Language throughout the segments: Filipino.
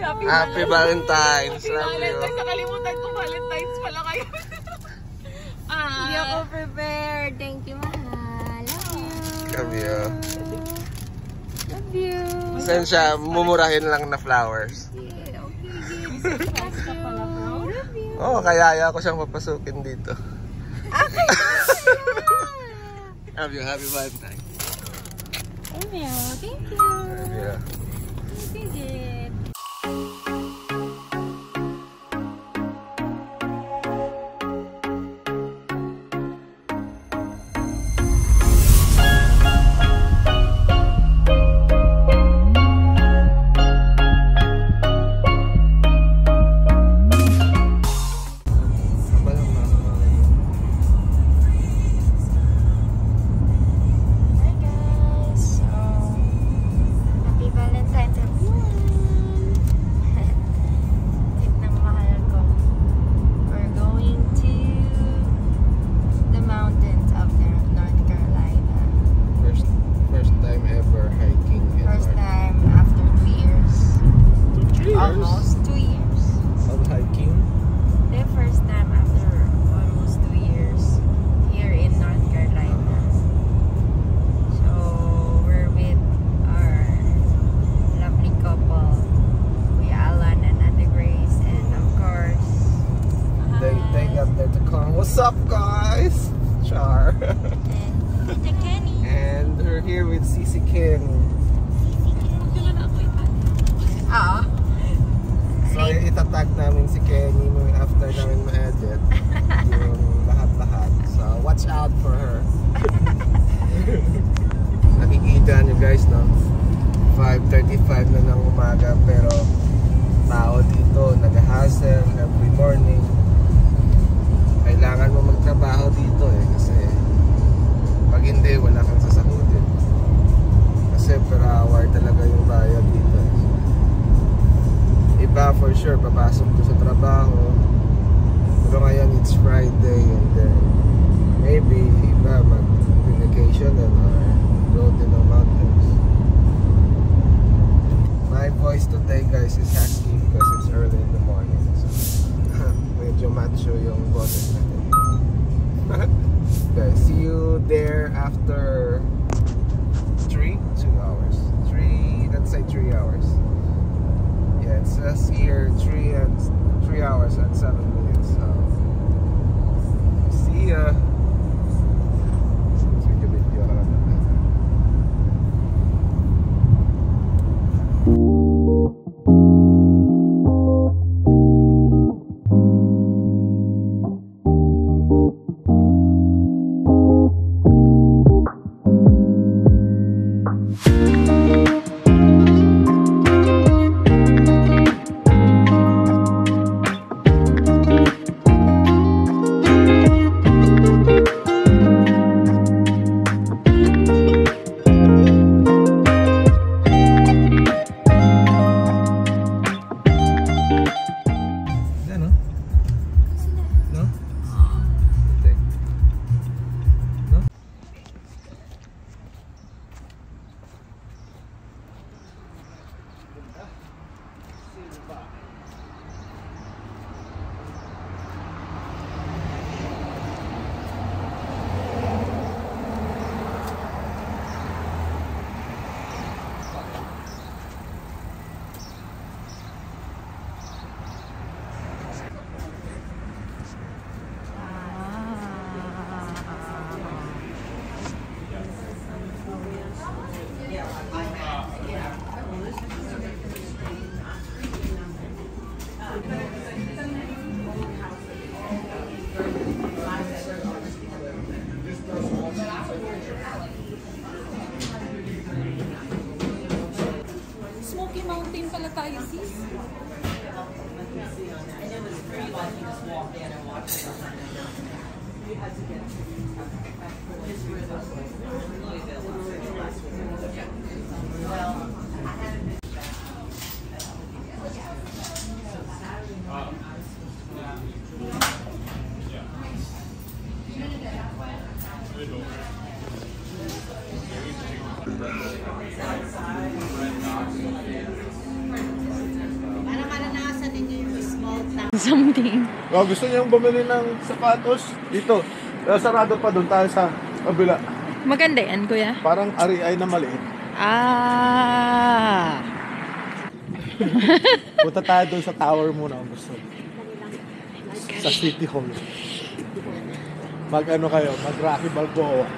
Happy Valentine's. Happy Love you. Valentine's. Nakalimutan ko, Valentine's pala kayo. Hindi ako prepared. Thank you, mahal. Love you. Love you. Saan siya? Mumurahin lang na flowers. Yeah, okay. Love you. Oo, kaya ko siyang papasukin dito. Okay. Love you. Happy Valentine's. Thank you. Thank you. Love you. Thank you. Almost 2 years. Of hiking? The first time after almost 2 years here in North Carolina. So we're with our lovely couple, Kuya Alan and Ate Grace, and of course They got there to come. What's up, guys? Char. and Tita Kenny. And we're here with Sisi Ken. So itatag namin si Kenny after namin ma-edit yung lahat-lahat. So watch out for her. Nakikita nyo guys, no? 5:35 na ng umaga pero tao dito nag-hustle every morning. Kailangan mo magtrabaho dito kasi pag hindi wala kang sasahudin. Kasi per hour talaga yung bayad dito. Iba for sure papasok ko sa trabaho pero ngayon it's Friday and then maybe iba mag-vacation or go to the mountains. My voice today guys is husky because it's early in the morning, so medyo macho yung boses natin. Guys, see you there after 2 hours. Let's say 3 hours. It says here 3 hours and 7 minutes. So see ya. Smoky Mountain pala tayo, sis. something. Oh, gusto niyong bumili ng sapatos? Dito. Pero sarado pa doon tayo sa kabila. Maganda yan, kuya. Parang REI na maliit. Ah. Punta tayo doon sa tower muna kung gusto. Sa City Hall. Mag-ano kayo? Mag-Rocky Balboa.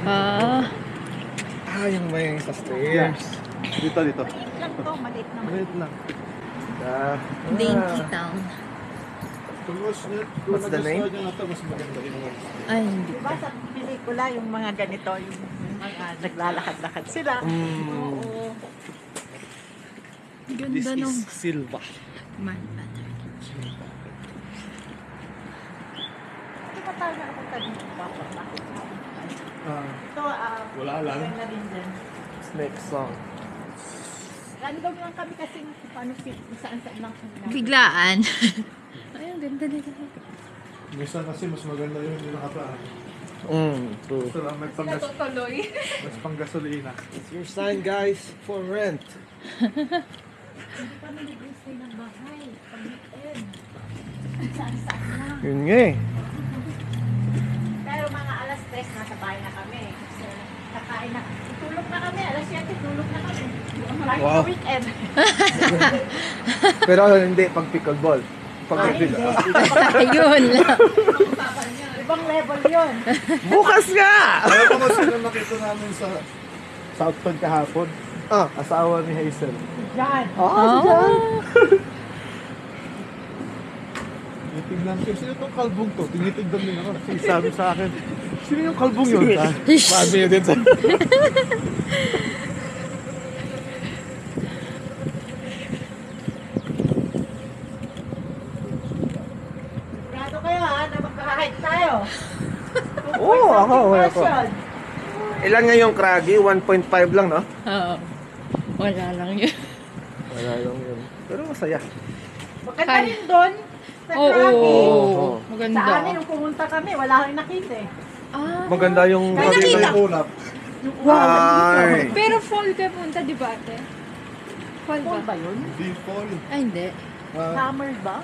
Ah. Ah, yung may sa stairs. Dito. Lang to, maliit naman. Maliit lang. Dainty Town. What's the name? Mas maganda yun. Ay, hindi. Diba sa pelikula, yung mga ganito, yung mga naglalakad-lakad sila. Oo. Ganda nung Silva. man butter. Hindi pa tayo nakapunta dito. Bakit? Ito, Wala lang. okay na rin din. Next song. Random lang kami kasi paano saan-saan lang kami. Biglaan. Ay, ang ganda nila. Minsan kasi mas maganda yun yung nakapaan. True. Gusto lang may Tuloy. mas panggasolina. It's your sign, guys, for rent. Hindi kami nag-stay ng bahay. Pag-weekend. Saan-saan lang. Yun nga eh. Pero mga alas 3 nasa bahay na kami. Kasi kakain na. Tulog na kami. Alas 7 tulog na kami. Wow. Weekend. Pero hindi, pag pickleball. Pag pickleball. Ayun. Ibang level yun. Bukas nga! Alam ko kung sino nakita namin sa South Point kahapon. Ah. Asawa ni Hazel. Yan. Oh. Titignan ko, sino itong kalbong to? Tinitignan din ako. Sabi sa akin, sino yung kalbong yun? Sabi niya din sa... Grado kayo ha, na magkakahit tayo. Oo, ako. Version. Ilan nga yung Craggy? 1.5 lang, no? Oo. Wala lang yun. Wala lang yun. Pero masaya. Maganda Hi. rin doon. Sa Oo. Krabi. Oo. Sa Maganda. amin, nung pumunta kami, wala kang nakita eh. Ah. Maganda yung... Kaya Dito nakita. yung ulap. Ay. Pero fall ka punta, di ba ate? Fall Fall ba? ba yun? Di fall. Ay, hindi. Summer ba?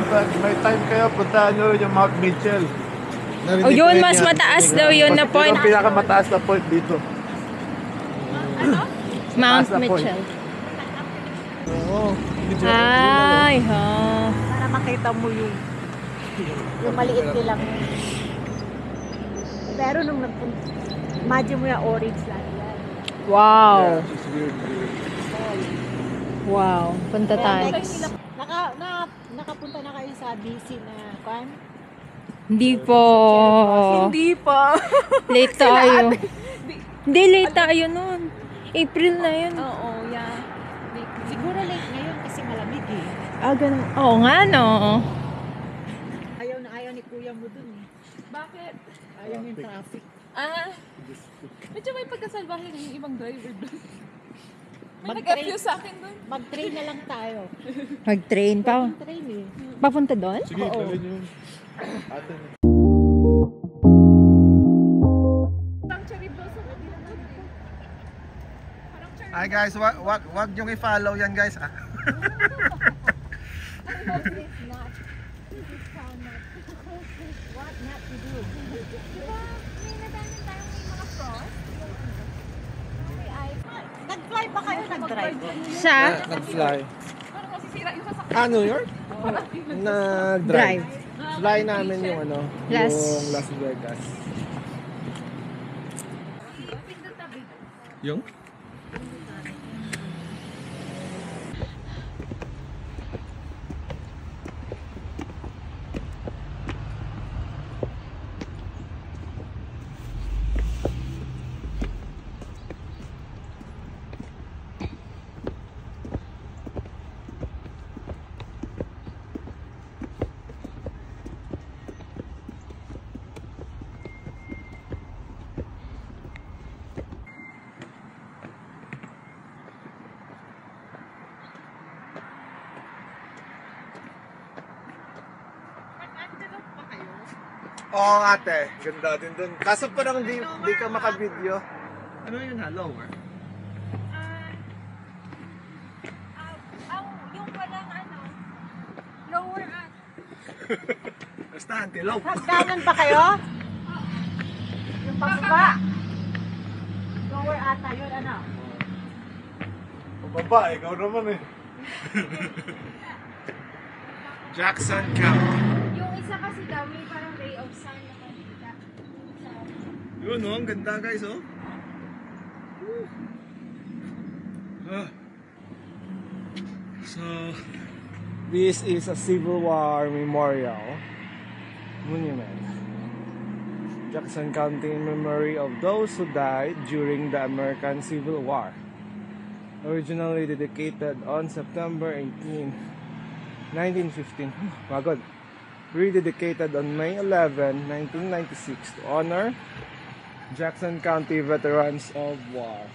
Pag may time kayo, puntaan nyo yung Mount Mitchell. Oh, yun, mas mataas daw yun na point. Yung pinakamataas na point dito. Mount Taas na point. Mitchell. Oo. Ay, ha. Para makita mo yung maliit nilang. Pero nung nagpunta, imagine mo yung orange lang yan. Wow. It's weird. Wow. Punta tayo. Nakapunta na kayo sa BC na kwan? Hindi po. Hindi pa. Late tayo. Hindi, late tayo nun. April na yun. Oo, yeah. Siguro late ngayon kasi malamig eh. Ah, ganun. Oo nga, no. Ayaw na ayaw ni kuya mo dun eh. Bakit? Ayaw yung traffic. Ah, medyo may pagkasalbahe ng yung ibang driver doon. May Mag-train. nag-FU sa akin doon. Mag-train na lang tayo. Mag-train pa. Train eh. Papunta doon? Sige, gawin nyo. Ate. Parang cherry blossom, hindi lang doon eh. Parang cherry Hi guys, wag niyong i-follow yan guys. Ah. What not to do? Diba, may nadaanan tayong may mga frost. May ice. Nag-fly ba kayo? Nag-drive? Siya? Nag-fly. Parang masisira yung sasakyan. Ah, New York? Nag-drive. Fly namin yung ano, yung Las Vegas. Yung? Oo ate, ganda din dun. Kaso parang di ka maka-video. Ano yun ha? Lower? Yung walang ano, lower Basta antelope. Hagdanan ba kayo? Yung pababa. Lower ata yun, ano? Pababa, ikaw naman eh. Jackson County. Yung isa kasi daw, may parang ray of sun na makikita. Yun oh, ang ganda guys oh. So, this is a Civil War memorial monument. Jackson County in memory of those who died during the American Civil War. Originally dedicated on September 18, 1915. My God. Rededicated on May 11, 1996 to honor Jackson County veterans of war.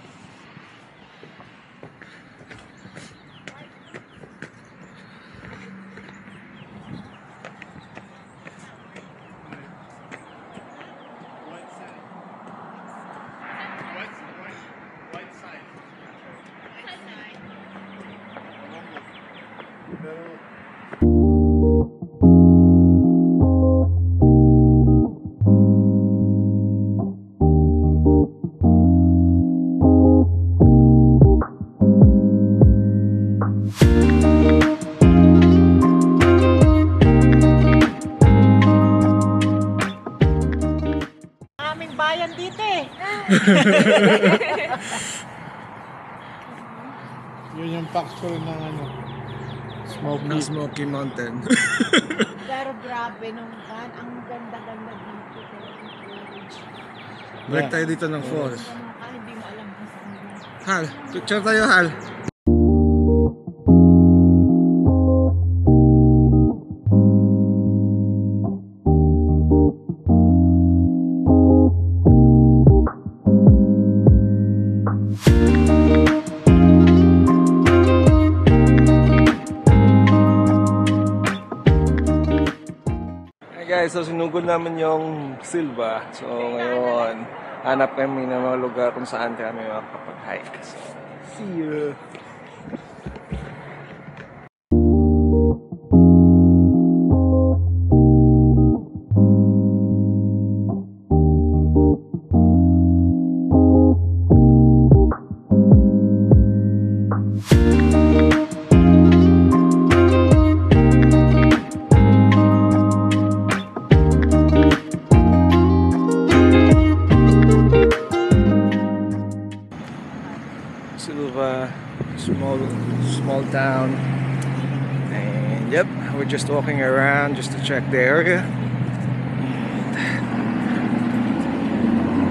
Aming bayan dito eh. Yun yung factory ng ano. Ng Smoky Mountain. Pero grabe nung kan, ang ganda-ganda dito. Balik tayo dito ng falls. Hindi mo alam kung saan yun. Hal, picture tayo Hal. Guys, so sinugod namin yung Silva. So ngayon, hanap kami ng mga lugar kung saan kami makapag-hike. So, see you! Silva, small town, and yep, we're just walking around just to check the area. And,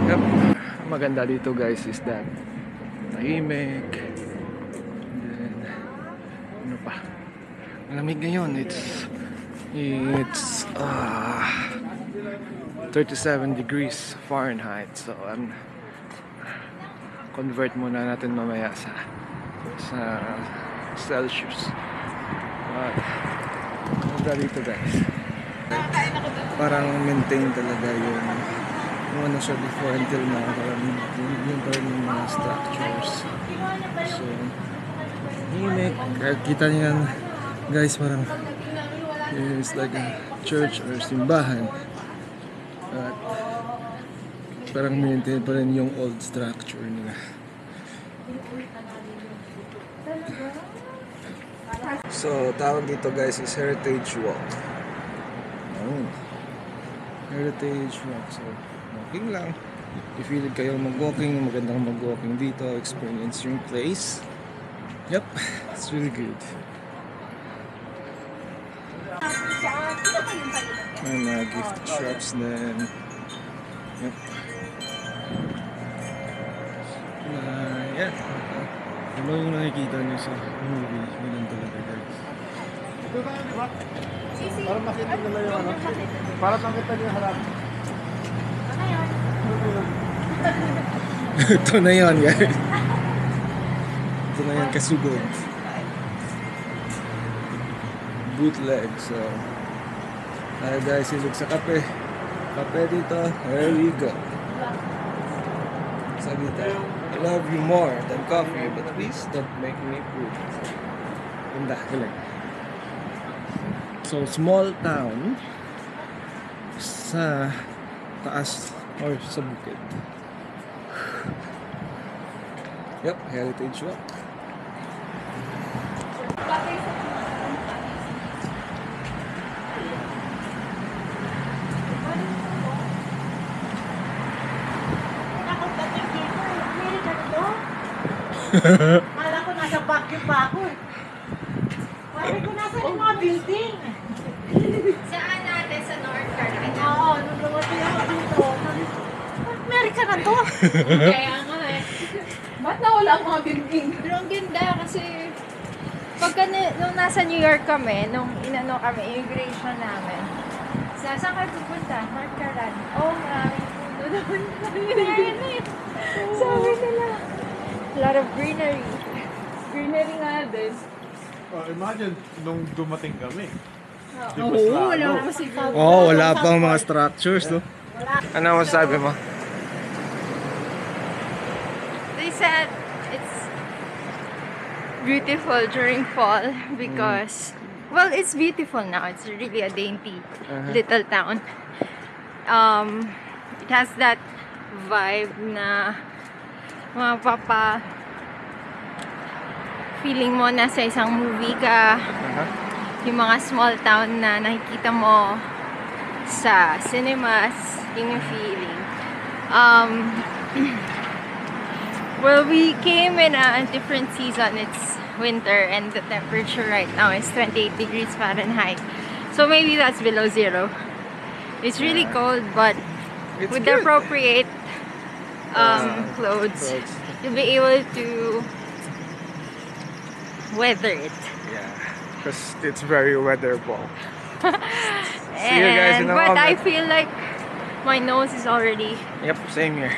yep, maganda dito guys is that tahimik, and then ano pa, malamig ngayon. It's 37 degrees Fahrenheit, so I'm convert muna natin mamaya sa Celsius. But ganda dito guys, parang maintain talaga yung ano siya before until now, parang yung pa rin yung mga structures. So himik, kahit kita niyan guys, parang it's like a church or simbahan, at parang maintain pa rin yung old structure nila. So, tawag dito guys is Heritage Walk. Oh, Heritage Walk. So, walking lang. If you feel kayo mag-walking, magandang mag-walking dito, experience yung place. Yep, it's really good. May mga gift shops din. Yep. Yeah. Ano yung nakikita niyo sa movie? Ganun talaga guys. Ito tayo, di ba? Para makita nila yung ano. Para makita niyo yung harap. Ito na yun guys. Ito na yun, kasugod. Bootleg. So tayo guys, silog sa kape. Kape dito. There we go. Sabi tayo, I love you more than coffee, but please don't make me poop. Ganda, galing. So, small town sa taas or sa bukid. Yep, Heritage Walk. Nakapagdating dito, may ganito. Kala ko nasa Baguio pa ako eh. Sabi ko nasa yung mga building. Saan natin? Sa North Carolina? Oo, nung lumating ako dito. Amerika na to. Kaya nga eh. Ba't nawala ang mga building? Pero ang ganda kasi pagka nung nasa New York kami, nung inano kami, immigration namin, saan kayo pupunta? North Carolina. Oh, maraming puno naman. Sabi nila. A lot of greenery. Greenery nga din. Imagine, nung dumating kami. Di ba Oo, sa wala ano? naman siguro. Oh, wala pang mga structures, no? Ano masabi mo? They said it's beautiful during fall because, well, it's beautiful now. It's really a dainty little town. It has that vibe na mapapa feeling mo na sa isang movie ka. Yung mga small town na nakikita mo sa cinemas, yun yung feeling. Well, we came in a different season. It's winter and the temperature right now is 28 degrees Fahrenheit. So maybe that's below zero. It's really cold, but It's with the good. appropriate clothes, you'll be able to weather it. Yeah, because it's very weatherable. See you guys in a But I moment. feel like my nose is already Yep, same here.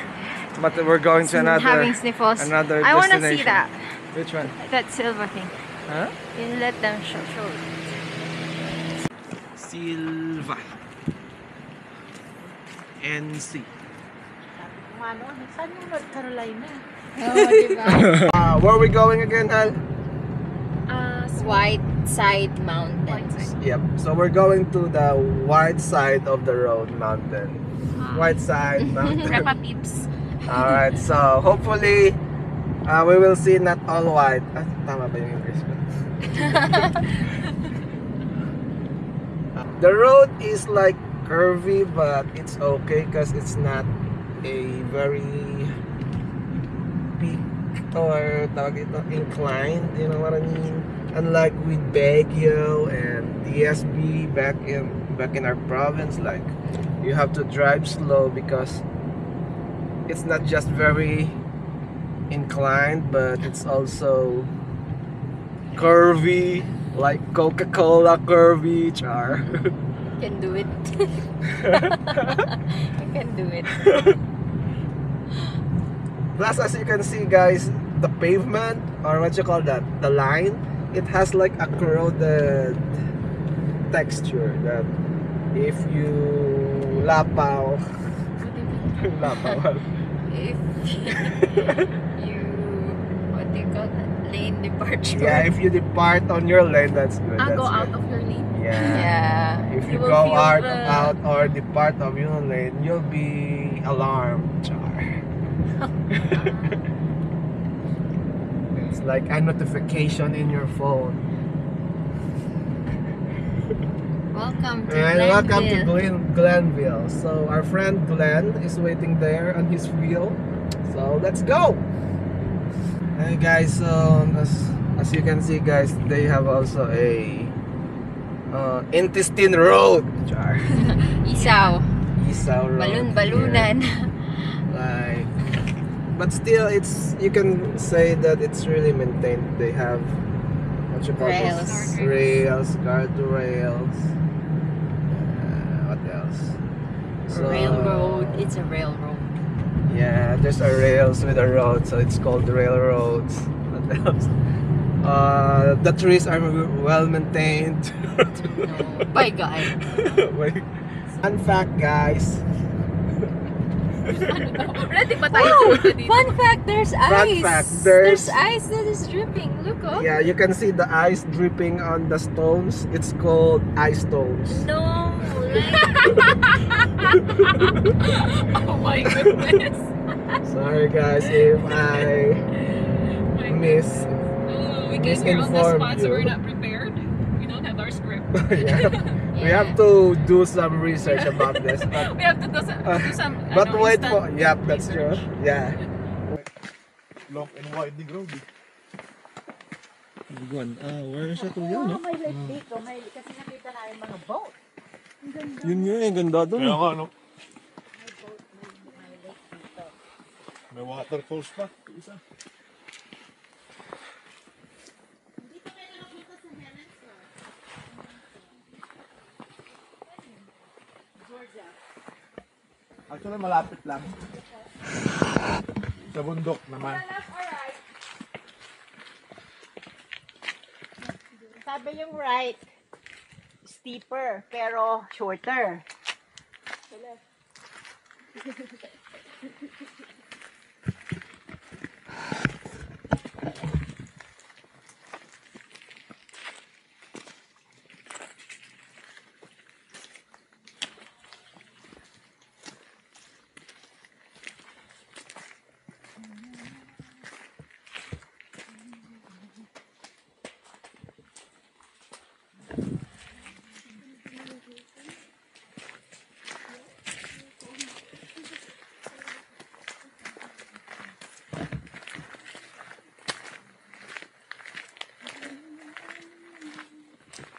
But we're going to having sniffles. another I want to see destination. that. Which one? That silver thing. Huh? You let them show it. Silva. NC. Ano, saan yung North Carolina? Oh, diba? Where are we going again, Hal? White Side Mountains. Yep. So we're going to the white side of the road mountain. White side mountain. Peppa Peeps. Alright, so hopefully we will see not all white. Ah, tama ba yung English ko? The road is like curvy, but it's okay because it's not a very peak or tawag ito, inclined, you know what I mean? Unlike with Baguio and DSB back in our province, like you have to drive slow because it's not just very inclined, but it's also curvy, like Coca-Cola curvy, char. Can do it. I can do it. Plus, as you can see, guys, the pavement, or what you call that, the line, it has like a corroded texture that if you lapaw, lapaw. If you, what do you call that? Lane departure. Yeah, if you depart on your lane, that's good. Go That's out good. of your lane. Yeah. Yeah. If you will go feel out or depart of your lane, you'll be alarmed, char. It's like a notification in your phone. Welcome to And welcome to Glenville. Glenville. So our friend Glenn is waiting there on his wheel. So let's go. Hey guys, so as you can see, guys, they have also a intestine road. Char. Isaw. Isaw road. Balun-balunan. Yeah. Like, but still, it's, you can say that it's really maintained. They have what you call this? Rails, guardrails. What else? So, Railroad. It's a railroad. Yeah, there's a rails with a road, so it's called railroads. What else? The trees are well maintained. No. By God. Wait. Fun fact, guys. Ready pa tayo dito. Fun fact, there's Fun ice. fact, There's ice that is dripping. Look, oh. Yeah, you can see the ice dripping on the stones. It's called ice stones. No, like Oh my goodness. Sorry guys if I miss. Oh, we came here on the misinformed spot, so you. we're not prepared. We don't have our script. Yeah. We have to do some research about this. But, We have to do some but ano, wait instant for. Yep, that's true. research. Yeah. Long and winding road. Where siya to Oo, may lake dito. Kasi nakita na yung mga boat. Yun nga, yung ganda doon. Kaya nga, no? May waterfalls pa. Isa. Dito kayo nakapunta sa Helen's Georgia. Actually, malapit lang. Sa bundok naman. Sabi yung right, steeper, pero shorter.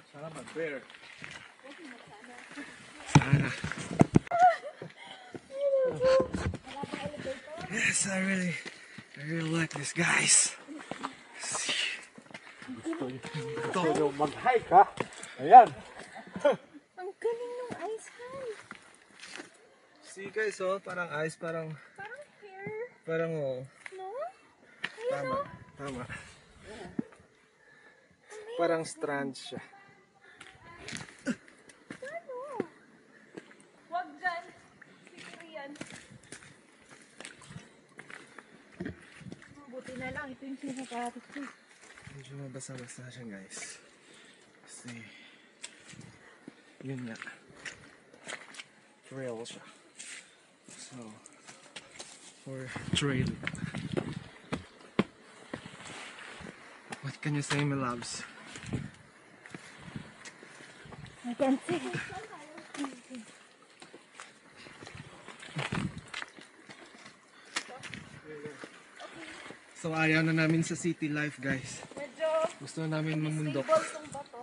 Sana mag-bear. Yes, I really like this, guys. Gusto nyo mag-hike, ha? Ayan. ang galing ng ice hand. See guys, oh, parang ice, parang Hair, oh. no? Tama, tama. Parang strands siya. Wag dyan. Siguro yan. Buti na lang, ito yung sinakatis ko. Medyo mabasa-basa siya, guys. Kasi, yun nga. Trail siya. So, for trail. What can you say, my loves? I can see. So, ayaw na namin sa city life, guys. Medyo Gusto na namin mamundok. stable tong bato.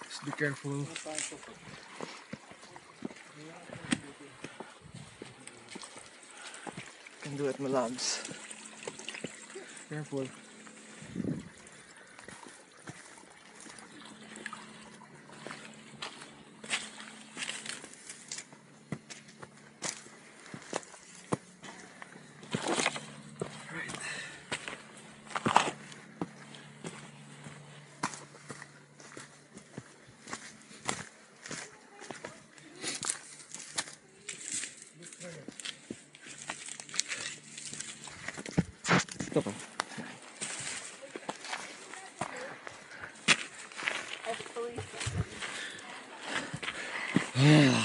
Just be careful. Can do it, my loves. Careful. Ito ka.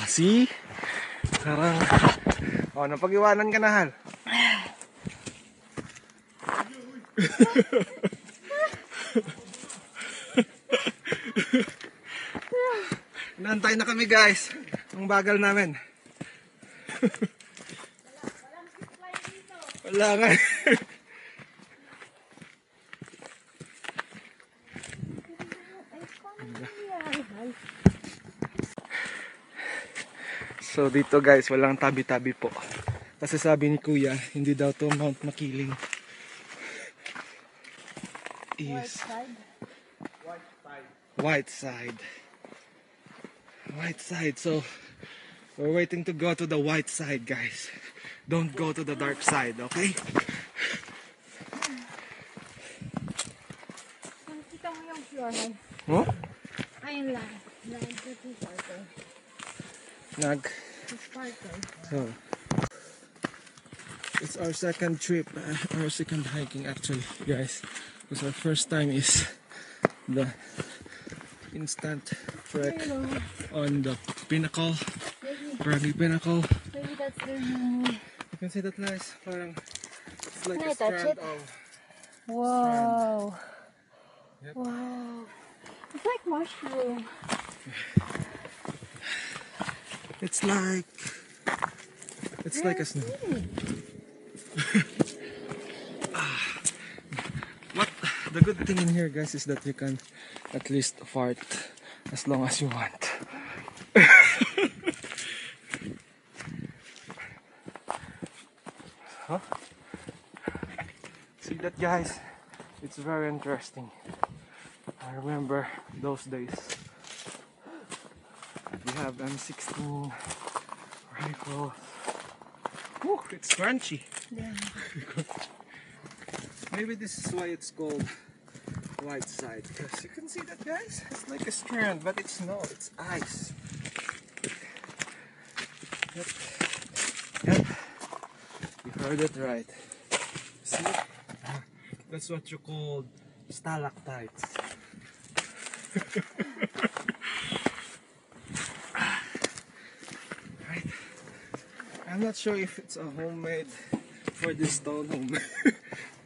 See? Parang, napag-iwanan ka na, Hal. Naantay na kami, guys. Ang bagal namin. Wala nga. So dito guys, walang tabi-tabi po. Kasi sabi ni Kuya, hindi daw to Mount Makiling. Is White side. White side. So we're waiting to go to the white side, guys. Don't go to the dark side, okay? Kita mo yung floor, Huh? Ayun lang. Nag-get si Parker. Nag. Si Parker. So, it's our second trip, our second hiking actually, guys. Because our first time is the instant trek on the pinnacle, Prague Pinnacle. Maybe that's the new. You can see that, guys. Parang it's like Can a I touch strand it? of Wow. Yep. Wow. It's like mushroom. It's like a snow. What the good thing in here, guys, is that you can at least fart as long as you want. Huh? See that, guys? It's very interesting. I remember those days. We have M16 rifles. Whew, it's crunchy. Yeah. Maybe this is why it's called white side, because you can see that, guys. It's like a strand, but it's not. It's ice. Yep. Yep. You heard it right. See? That's what you call stalactites. Right. I'm not sure if it's a homemade for this stone home.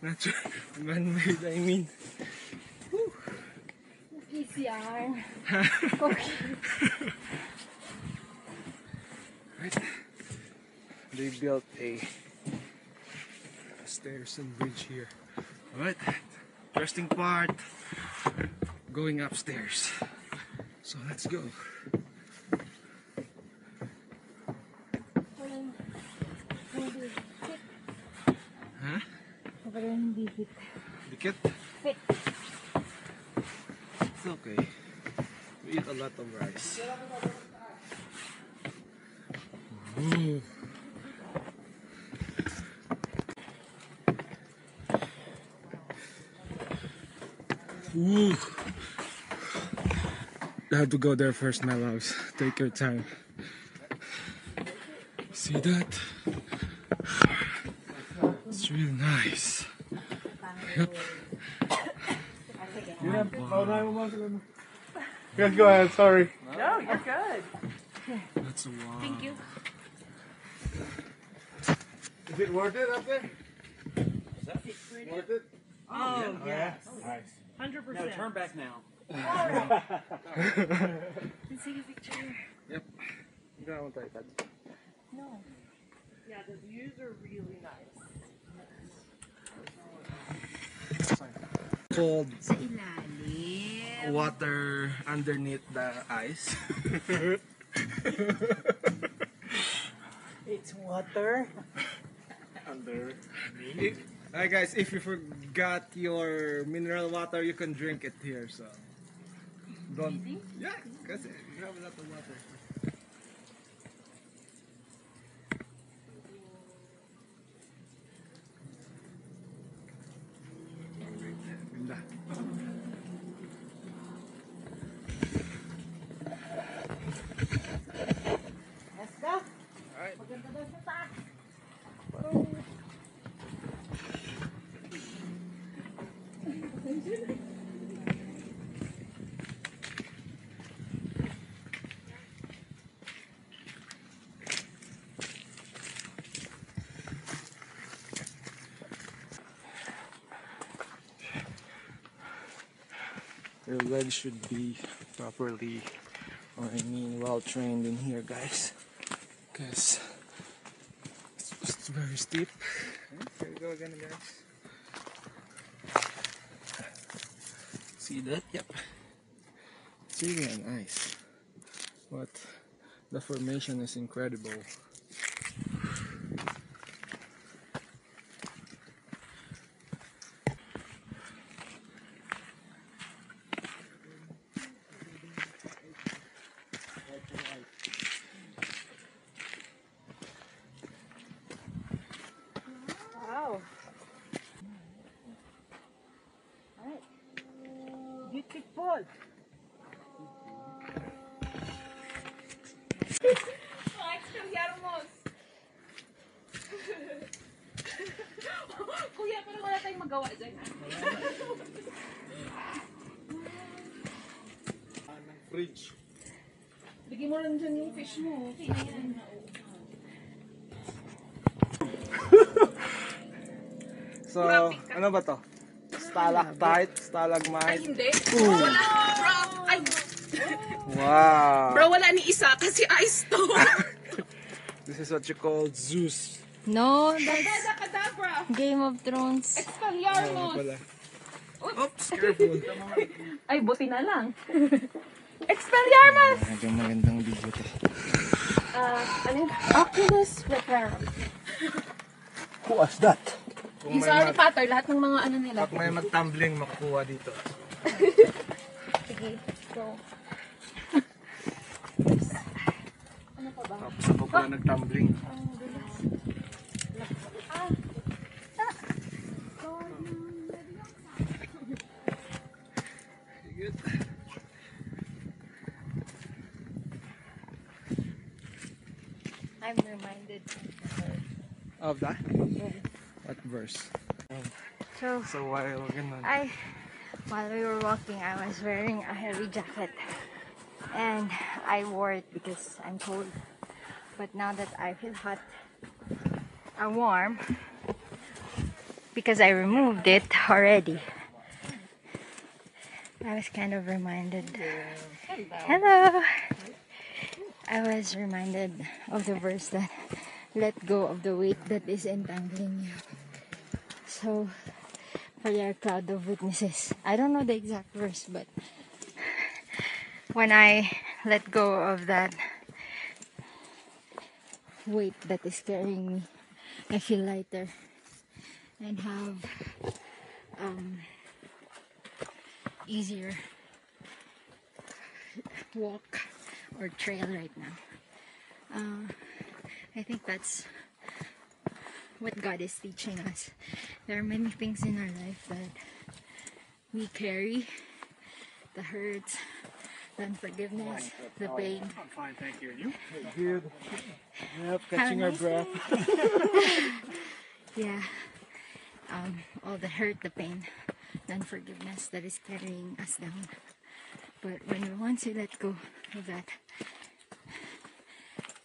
Not sure. Man-made, I mean. Whew. PCR. Right. They built a stairs and bridge here. Alright. Interesting part. Going upstairs. So let's go. Huh? Parang hindi fit. Dikit? Fit. It's okay. We eat a lot of rice. Ooh. Ooh. I have to go there first, my loves. Take your time. See that? It's really nice. Yep. Guys, go ahead. Sorry. No, you're good. That's a wow. Thank you. Is it worth it up there? Worth it? Oh, yes. Nice. 100%. No, turn back now. Let's take a picture. Yep. Ikaw ang tripod. No. Yeah, the views are really nice. Cold Sa ilalim. water underneath the ice. It's water. Hi guys, if you forgot your mineral water, you can drink it here. So don't. Yeah, because you have a lot of water. Ganda. Let's go. Alright. Maganda daw sa taas. Your legs should be properly, or I mean well trained in here, guys, because it's very steep. Here we go again, guys. See that? Yep. It's really nice, but the formation is incredible. Wow. Alright. Beautiful. Pero wala tayong magawa dyan. Ng fridge. Bigyan mo lang dyan yung fish mo. Okay na yan. So, ano ba to? Stalactite, stalagmite. Hindi. Wala. Bro, ay, Wow! bro, wala ni isa kasi ice to. This is what you call Zeus. No, that's Kadabra. Game of Thrones. Expelliarmus. Wala. Oops, careful. Ay, buti na lang. Expelliarmus. Medyo magandang video to. Ano yun? Oculus Reparo. Who was that? Kung Yung may, sa Harry Potter, lahat ng mga ano nila. pag may mag-tumbling, makukuha dito. Sige, go. Tapos ako pala nag-tumbling. I'm reminded. Of that? What verse? So, So while ganun. while we were walking, I was wearing a heavy jacket, and I wore it because I'm cold. But now that I feel hot, I'm warm because I removed it already. I was kind of reminded. Hello. I was reminded of the verse that let go of the weight that is entangling you. So, for your cloud of witnesses. I don't know the exact verse, but when I let go of that weight that is carrying me, I feel lighter and have easier walk or trail right now. I think that's what God is teaching us. There are many things in our life that we carry: the hurts, the unforgiveness, the pain. I'm fine, thank you. You? Good. Yep, catching our nice breath. Yeah. All the hurt, the pain, the unforgiveness that is carrying us down. But once we let go of that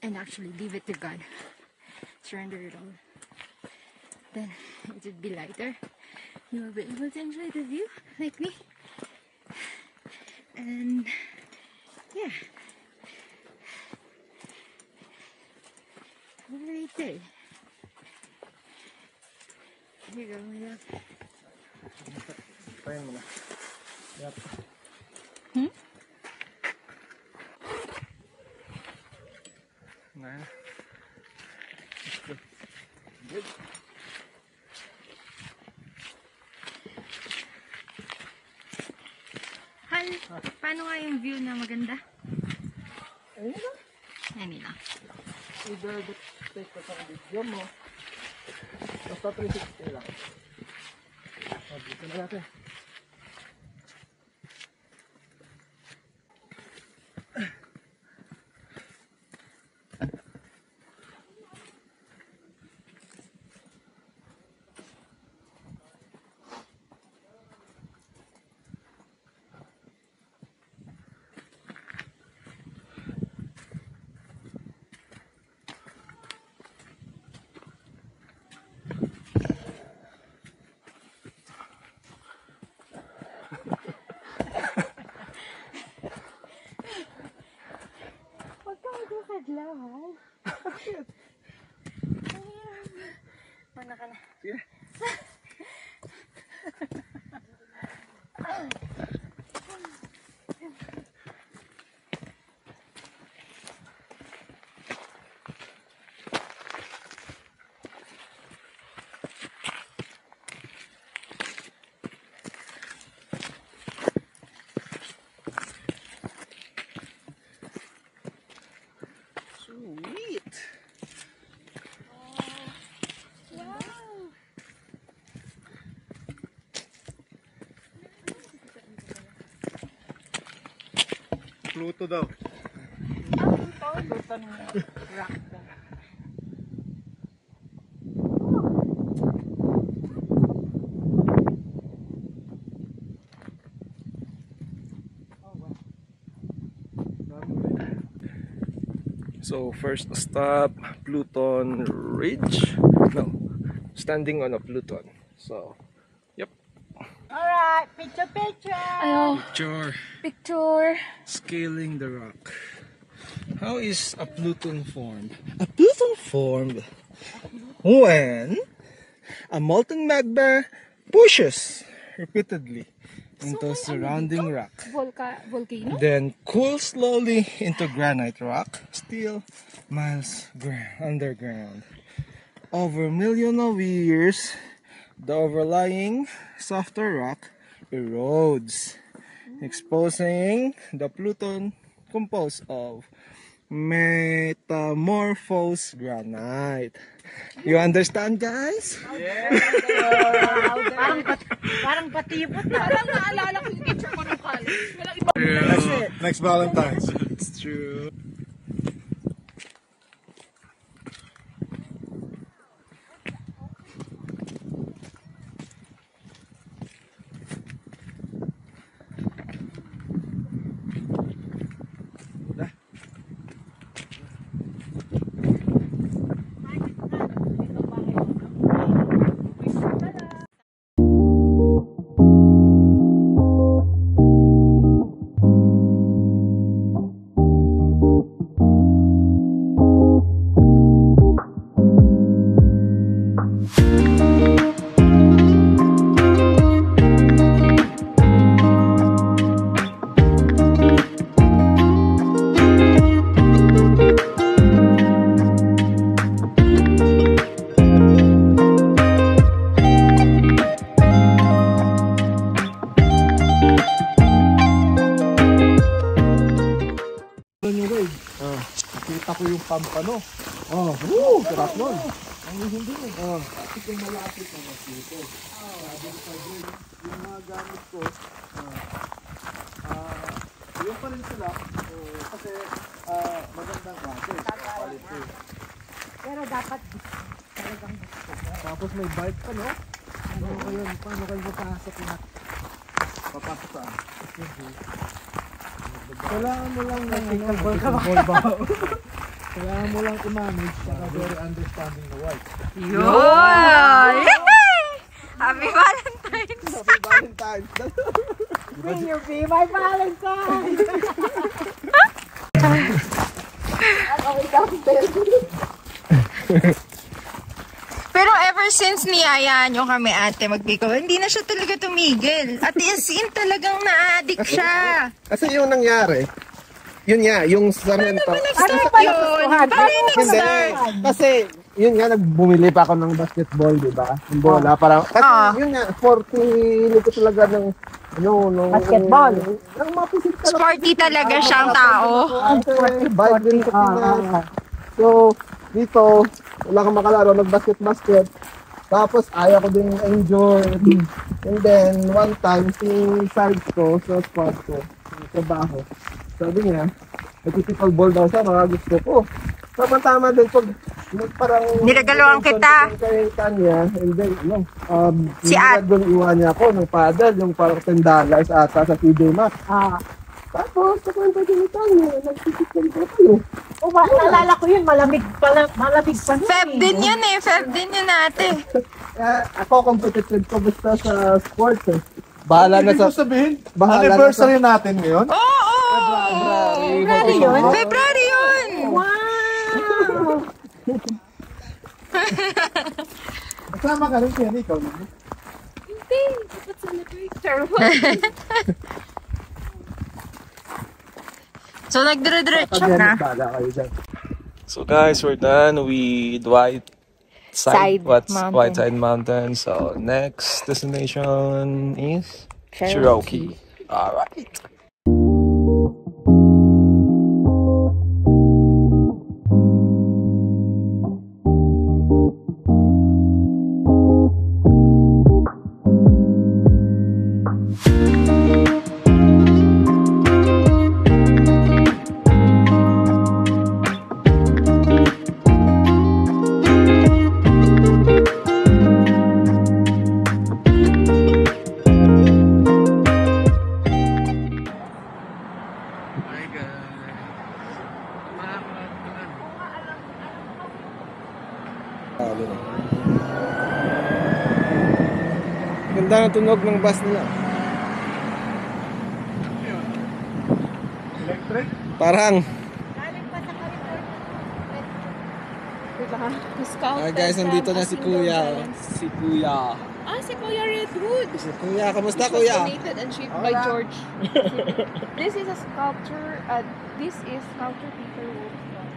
and actually leave it to God, surrender it all, then it would be lighter. You will be able to enjoy the view like me. And yeah. Right there. Here you go, my love. Pahin mo na. Yep. Ngayon. Hal, paano nga yung view na maganda? Ayun lang. Either take ko sa video mo. Basta 360 lang. Dito na natin. Huwag ka magkakadlaw, Hal. Mana ka na. Sige. Sweet. Pluto daw. So first stop, Pluton Ridge. No, standing on a Pluton. So, yep. Alright, picture. Ayo, picture. Scaling the rock. How is a Pluton formed? A Pluton formed when a molten magma pushes repeatedly into surrounding rock. Volcano? Then cools slowly into granite rock, still miles underground. Over millions of years, the overlying softer rock erodes, exposing the Pluton composed of metamorphosed granite. You understand, guys? Parang batibot na. Parang naalala ko yung teacher ko nung college. Walang iba. Next Valentine's. It's true. Nakita ko yung pampano. Sarap nun. Ang hindi eh. Kasi kung malapit na dito. Sabi ko yung mga gamit ko, yun pa rin sila. Kasi magandang klase. Quality. Pero dapat talagang gusto. Tapos may bike pa, no? Paano kayo papasok na? Papasok saan? Kailangan mo lang kailangan mo lang i-manage saka very understanding na wife. Yun! Happy Valentine's! Happy Valentine's! Will you be my Valentine? Pero ever since niyayaan nyo kami ate mag-pick-up, hindi na siya talaga tumigil. At as in talagang na-addict siya. Kasi yung nangyari, yun nga, yung cemento. Nag-start yun? Paano yung nag-start? Kasi, yun nga, nagbumili pa ako ng basketball, di ba? Yung bola, parang, kasi yun nga, 40 nito talaga ng, nung Basketball. Ang mapisit talaga. Sporty talaga siyang tao. Bike din sa Pinas. So, dito, wala kang makalaro, nag-basket. Tapos, ayaw ko din enjoy. And then, one time, si side ko, sa squad ko, sa trabaho, sabi niya, nagtitipal ball daw siya, mga gusto ko. Tama-tama din pag parang Nilagaluhan kita. Kay Tanya, and then, Si At. doon iwan niya ako ng paddle, yung parang $10 ata sa TJ Maxx. Tapos, nakwento din ni Tanya, nagtitipal ko tayo. Naalala ko yun, malamig pa. Feb din yun eh. Feb din yun ate. Ako, competitive ko basta sa sports eh. Bahala na sa... sabihin, Bahala anniversary natin ngayon. Oo! February yun? February yun! Wow! Kasama ka rin siya, ikaw. Hindi. Dapat celebrate. So nagdire-diretso na. So guys, we're done with Side Mountain. Whiteside Mountain. So next destination is Cherokee. All right. Ganda ng tunog ng bus nila. Electric? Parang, Galing pa sa California. Diba? Scout guys, nandito na si Kuya. Si Kuya. Ah, si Kuya Redwood. Si Kuya, kamusta Which was Kuya? donated and shaped by George. This is a sculpture. This is sculpture Peter Wolfgang.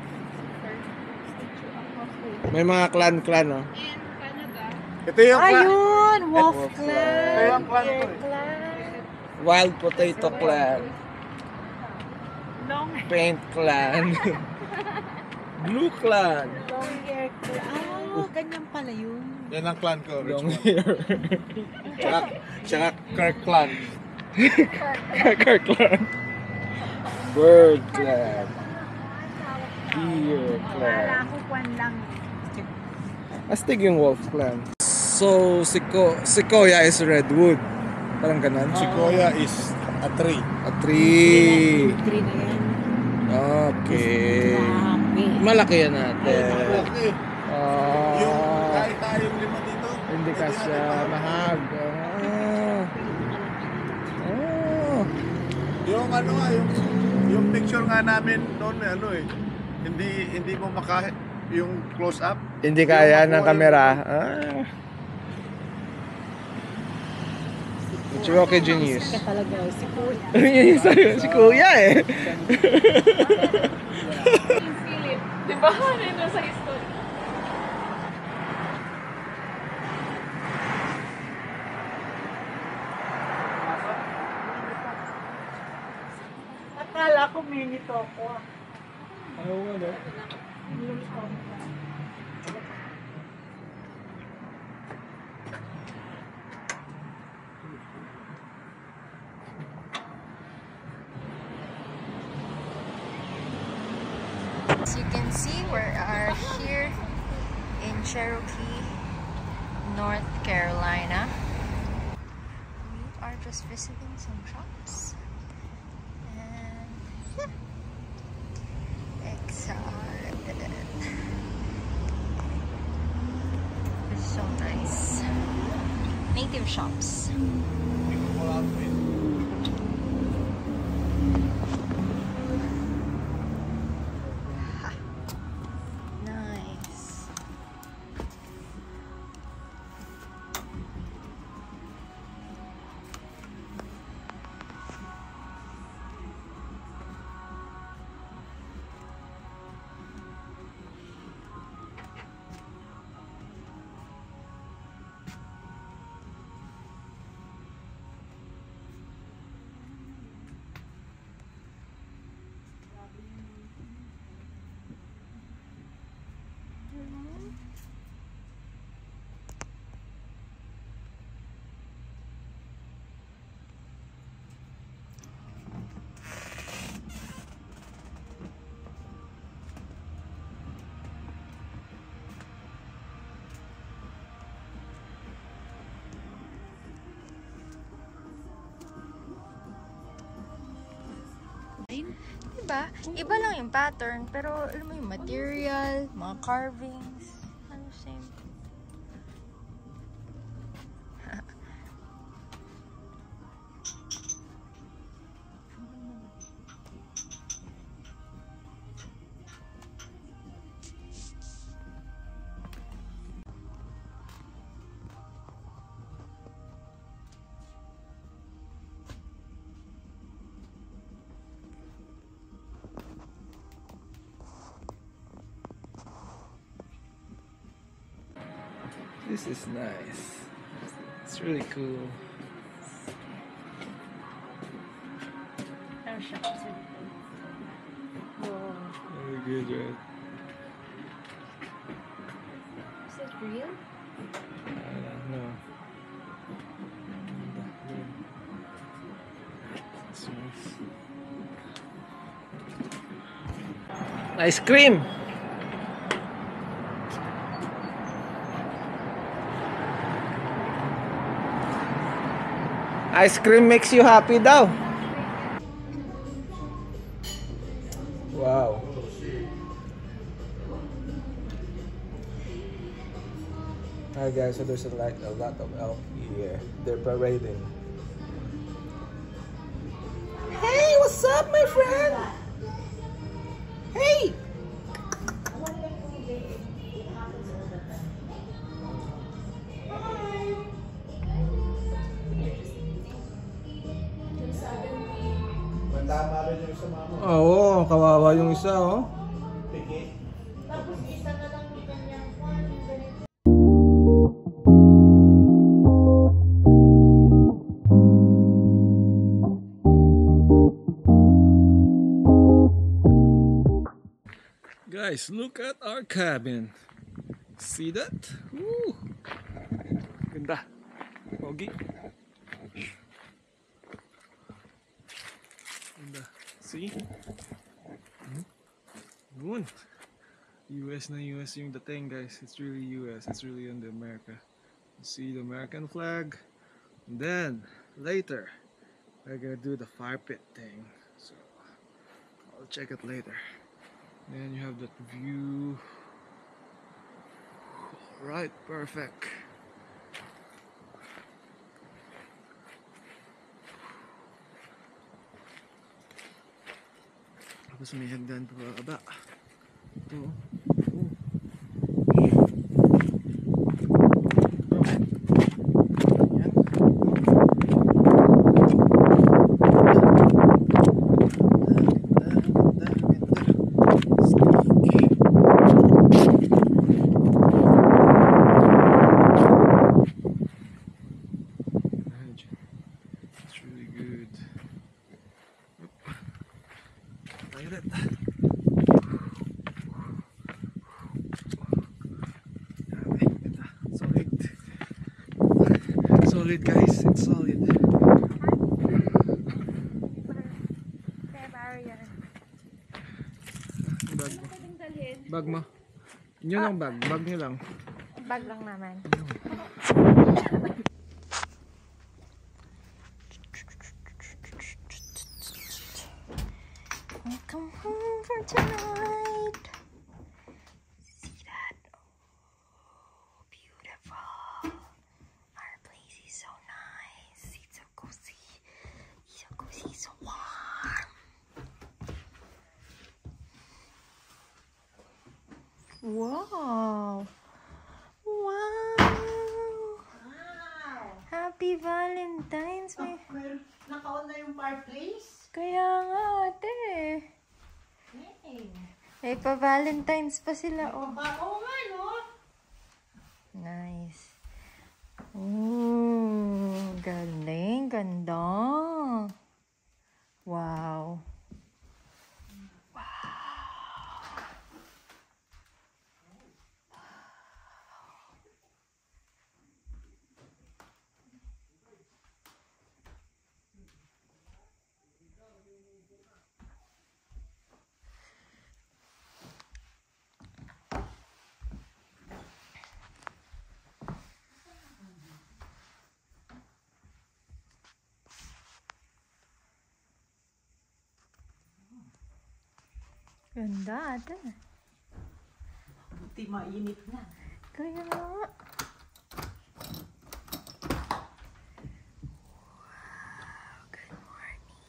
Statue across the May mga clan, oh. in Canada. Ito yung Ayun! Wolf Wolf Clan. Ito yung clan ko Bear eh. Clan. Wild Potato Clan. Long, Paint Clan. Blue Clan. long hair clan. Ah, ganyan pala yun. Yan ang clan ko, Long Richmond. hair. Tsaka Kirk clan. Clan. Bird Clan. Deer Akala Clan. ko kwan lang. Astig yung Wolf Clan. So, si Kuya is Redwood. Parang ganun. Si Kuya is a tree. A tree. Green na yan. Okay. Grabe. Malaki yan natin. Okay. Yung Oh, kahit tayong lima dito. hindi pwede kasya natin mahag. Oh. Yung ano nga, yung picture nga namin noon, ano eh, hindi mo yung close up. Hindi kaya ng kamera. Cherokee Genius. Ka talaga si Kuya. Yun yung sabi si Kuya eh. King Philip. Diba? Ano sa history? Akala ko mini to ako. Ano nga no? As you can see, we are here in Cherokee, North Carolina. We are just visiting some shops. And yeah, excited. It's so nice. Native shops. Nice. Diba? Iba lang yung pattern, pero alam mo yung material, mga carvings, ano same. This is nice. It's really cool. Very good, right? Is it real? No. It's nice. Ice cream! Ice cream makes you happy daw. Wow. Alright guys, so there's like a lot of elk here. They're parading. Hey, what's up, my friend? Hey! Mandama rin yung sa mama. Oo, kawawa yung isa, oh. Piki. Tapos isa na lang yung kanyang kwan, yung ganito. Guys, look at our cabin. See that? Woo! Ganda. Pogi. Ganda. See? Yun. US na US yung dating, guys. It's really US. It's really in the America. You see the American flag. And then, later, we're gonna do the fire pit thing. So, I'll check it later. Then you have that view. Right, perfect. Tapos may hagdan pa baba. Ito. Solid guys, it's solid. Bag mo. Bag mo. Yun ang bag. Bag nyo lang. Bag lang naman. Come home for tonight. See that? Oh, beautiful. Our place is so nice. It's so cozy. It's so cozy, so warm. Wow. Wow. Happy Valentine's, my. Naka-on na yung fireplace. Kaya nga, ate. Hey. May pa-Valentine's pa sila, oh. Oo nga, no? Nice. Ooh, galing, ganda. Wow. Ganda, ate. Buti mainit na. Kaya nga. Wow, good morning.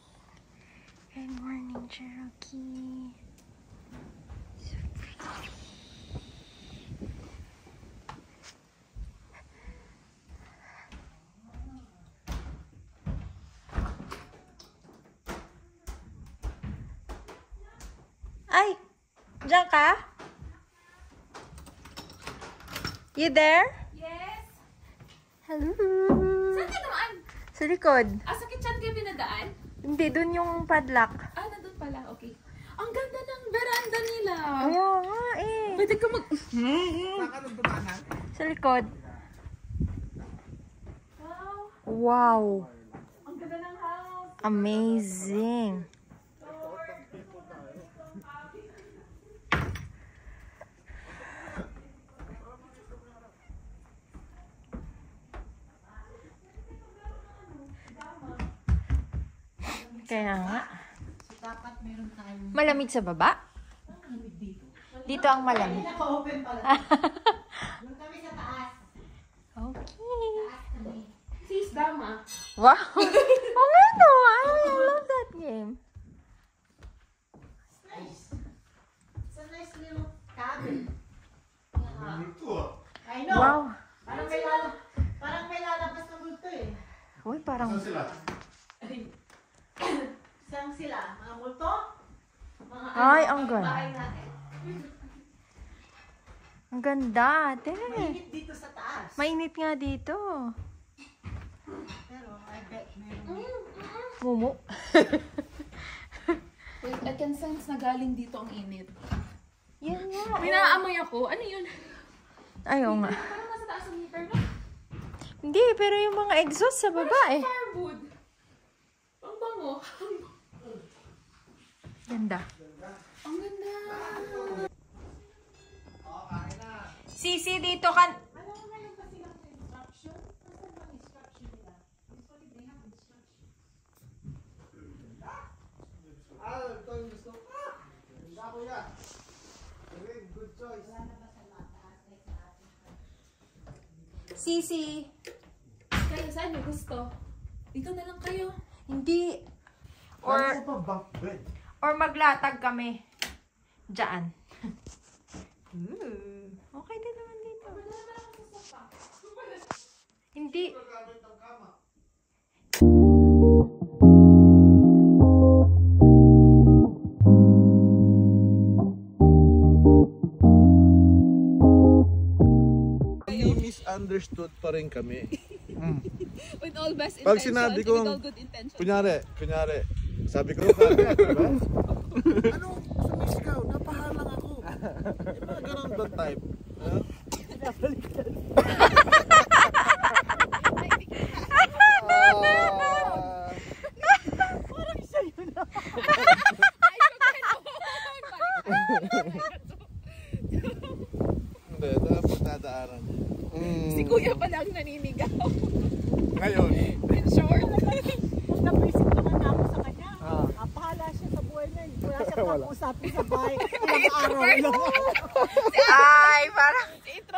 Good morning, Cherokee. So pretty. Ay! Diyan ka? You there? Yes! Hello! Saan ka naman? Sa likod. Ah, sa kitchen kayo pinadaan? Hindi, dun yung padlock. Ah, nandun pala. Okay. Ang ganda ng veranda nila. Kaya nga eh. Pwede ka mag... Sa likod. Wow. Wow! Ang ganda ng house. Amazing! Kaya nga. Dapat meron tayong Malamig sa baba? malamig dito. Dito ang malamig. Naka-open pala. Doon kami sa taas. Wow! Oh nga no! I love that game. Nice. It's a nice little cabin. I know. Wow! Parang may lalabas na multo eh. Uy, parang... Saan sila? Mga multo? Mga Ay, ang ganda. bahay natin. Ang ganda, ate. Mainit dito sa taas. Mainit nga dito. Pero I bet meron. Mumu. Wait, I can sense na galing dito ang init. Yan nga. May naaamoy ako. Ano yun? Ayaw nga. Parang nasa taas ang heater na. Hindi, pero yung mga exhaust sa baba eh. Firewood. Ang bango. Ganda. Ang ganda. Sisi, dito kan... Alam mo ngayon pa silang instruction? Nasaan bang instruction nila? Usually they have instruction. Ito yung gusto ko. Hindi ako yan. Good choice. Sisi. Kaya saan nyo gusto? Dito na lang kayo. Hindi. Ano pa bunk bed? Or maglatag kami. Diyan. Okay din naman dito. Hindi. Misunderstood pa rin kami. With all best Pag intentions. sinabi With kong, all good intentions. kunyari, sabi ko kagad, diba? Ano? Sa Miskaw, napahalang ako. Yung mga ganun ba type? Ha? Hindi, dapat dadaanan. Si Kuya pa lang naninigaw. Ngayon, In short. Napaisip naman na ako sa kanya. Bahala siya sa buhay niya. Wala siya pag-usapin sa bahay. Ilang araw lang. Ay, parang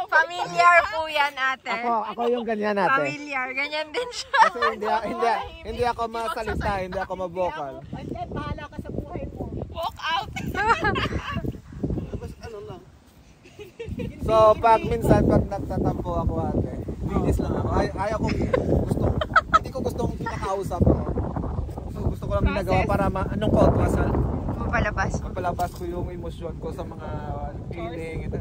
familiar po yan, ate. Ako yung ganyan natin. Familiar. Ganyan din siya. Kasi hindi ako masalita, hindi ako mabokal. Hindi, bahala ka sa buhay mo. Walk out. ano lang. So, minsan pag nagtatampo ako ate, linis lang ako. Ayaw ko hindi ko gustong kinakausap ako. So, gusto ko lang ginagawa para anong kautuasan? Mapalabas ko yung emosyon ko sa mga cleaning.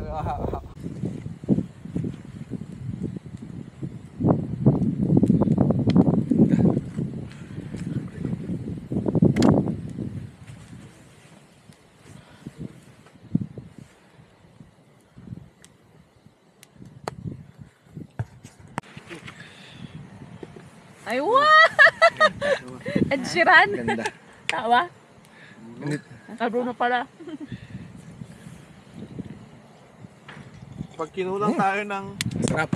Ay, wow! Ed Sheeran. Ganda. Tawa. Nakabruno pala. Pag kinulang tayo ng... Sarap.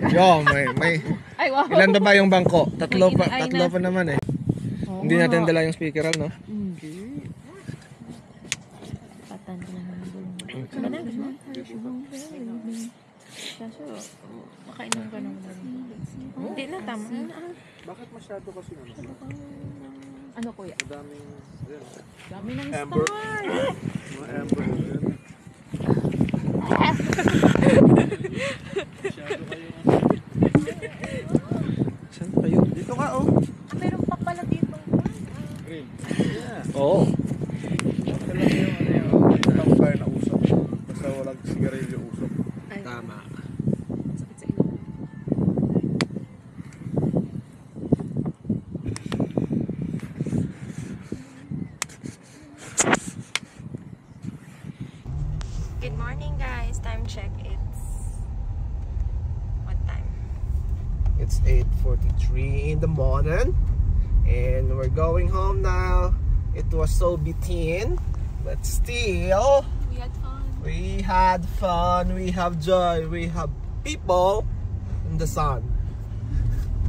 Yo, may Ay, wow. ilan na ba yung bangko? Tatlo May inay pa naman eh. Hindi natin dala yung speakeran, no? Patan ko naman kaso, makainom ka naman. Hindi na, tama na. Bakit masyado kasi Ano kuya? Madaming... Dami ng Amber. star. Mga amber. Saan kayo? Dito ka, oh. Meron pa pala dito. Green. Oo. Talaga yung ano yun. Hindi lang tayo na usap. Basta walang sigarilyo usap. Tama. Sakit sa ilong. Good morning, guys. Time check. It's... What time? It's 8:43 in the morning. And we're going home now. It was so beaten. But still... We had fun. We had fun, we have joy, we have people in the sun.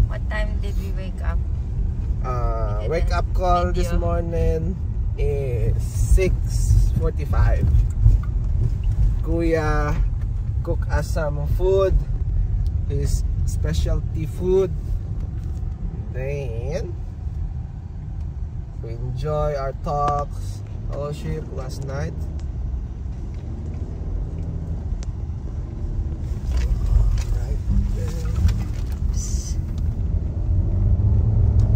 What time did we wake up? Wake up call this Video. morning is 6:45. Kuya cook us some food, his specialty food. then we enjoy our talks, fellowship last night. Right there.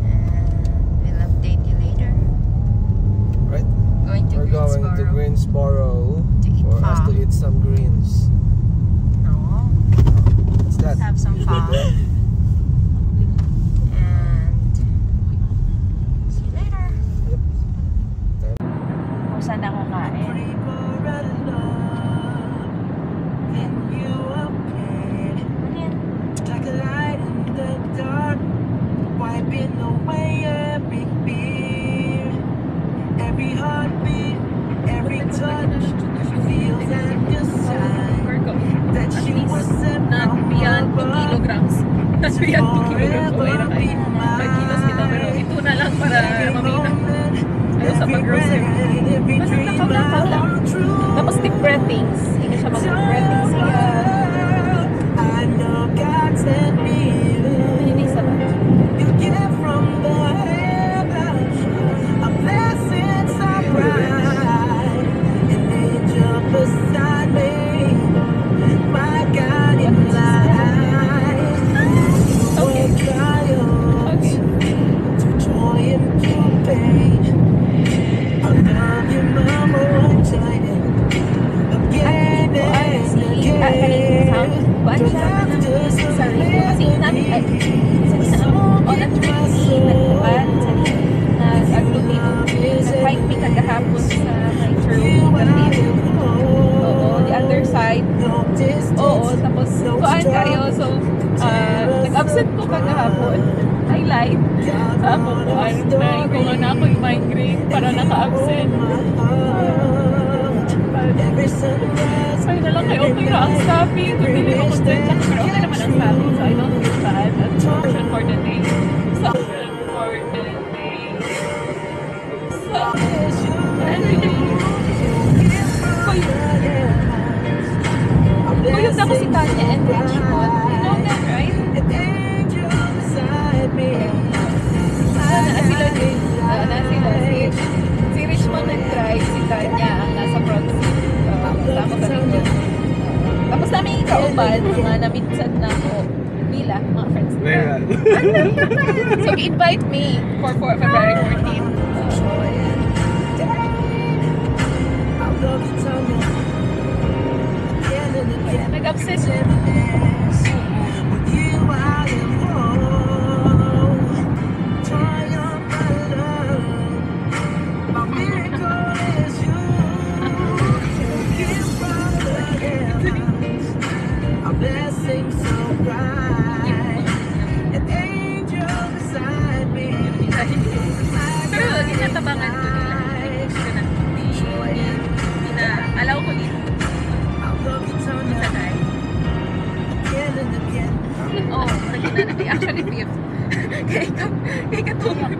And we'll update you later. Right? Going to We're going to Greensboro To eat for us pho. to eat some greens. No. What's that? Have some fun. Yeah. And see you later. Kung saan nakakain. Ano yan? Like a light in the dark, wiping away every fear, every heartbeat, every touch, feels and decide that she was sent Not from beyond 2 above kilograms. Not beyond 2 kilograms. Okay na forever kayo. be 5 kilos kita pero mine. ito na lang para Every mamina. moment, Ayun sa every pag-grocery. breath, every Basta dream nakaw lang. come true. Tapos deep breathings. Hindi siya mag-breathings siya. I know God sent me here. Pininis sa ba? You get from the heavens, a blessing so bright, an angel beside me, my guiding light. Okay. Oh, trials, to joy and to pain. I love you, Mama, giant, again and again. Buwan siya ng sarili. Kasi namin, on a trip nagbuwan, nag-hike me kagahapon sa may Cherokee. Oo, the other side. Oo, tapos kuhaan kayo. So, nag-absent ko kagahapon. Highlight. Sa ako kuhaan. Dahil ko nga na ako yung migraine para naka-absent. Ay na lang kayo, okay na ang staffing. Kung hindi ko konsensya ko, pero okay naman ang staffing. So I don't feel bad. That's solution for the day. Solution for the day. So, anyway. Kuyog na ko si Tanya and Richmond. You know that, right? Na sila din. Na sila. Si Richmond nag-drive, si Tanya ang nasa front seat. Tama sa likod. Tapos namin ikauban, mga namitsan na ko. Mila, mga friends. So, invite me for February 14th. Nag-obsess. Pero lagi natabangan ko nila. Alaw ko dito. Sanay. Oh, actually fifth. Kaya katulog.